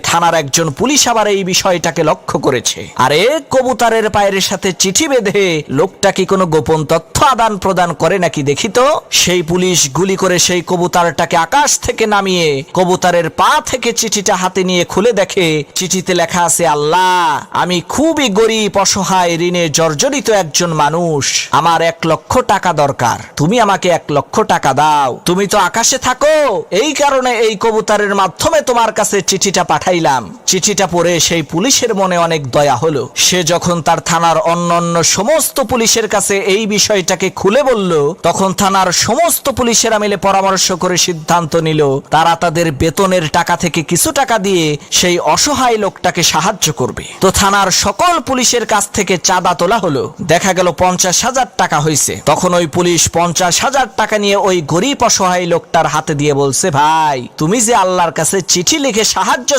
থানার একজন পুলিশ আবার এই বিষয়টাকে লক্ষ্য করেছে। আরে কবুতরের পায়ের সাথে চিঠি বেঁধে লোকটা কি কোনো গোপন তথ্য আদান প্রদান করে নাকি দেখি তো। সেই পুলিশ গুলি করে সেই কবুতরটাকে আকাশ থেকে নামিয়ে কবুতরের পা থেকে চিঠিটা হাতে নিয়ে খুলে দেখে চিঠিতে লেখা আছে, আল্লাহ, আমি খুবই গরিব, অসহায়, ঋণে জর্জরিত একজন মানুষ। আমার 1 লক্ষ টাকা দরকার। তুমি আমাকে 1 লক্ষ টাকা দাও। তুমি তো আকাশে থাকো, এই কারণে এই কবুতরের মাধ্যমে তোমার কাছে চিঠিটা পাঠাইলাম। চিঠিটা পড়ে সেই পুলিশের মনে অনেক দয়া হলো। সে যখন তার থানার অন্যান্য সমস্ত পুলিশের কাছে এই বিষয়টাকে খুলে বলল, তখন থানার সমস্ত পুলিশেরা মিলে পরামর্শ করে সিদ্ধান্ত নিল তারা তাদের বেতনের টাকা থেকে কিছু টাকা দিয়ে সেই অসহায় লোকটাকে সাহায্য করবে। তো থানার সকল পুলিশের কাছ থেকে চাঁদা তোলা হলো। দেখা গেল 50,000 টাকা হয়েছে। তখন ওই পুলিশ 50,000 টাকা নিয়ে ওই গরিব অসহায় লোকটার হাতে দিয়ে বলছে, ভাই, তুমি যে আল্লাহর কাছে চিঠি লিখে সাহায্য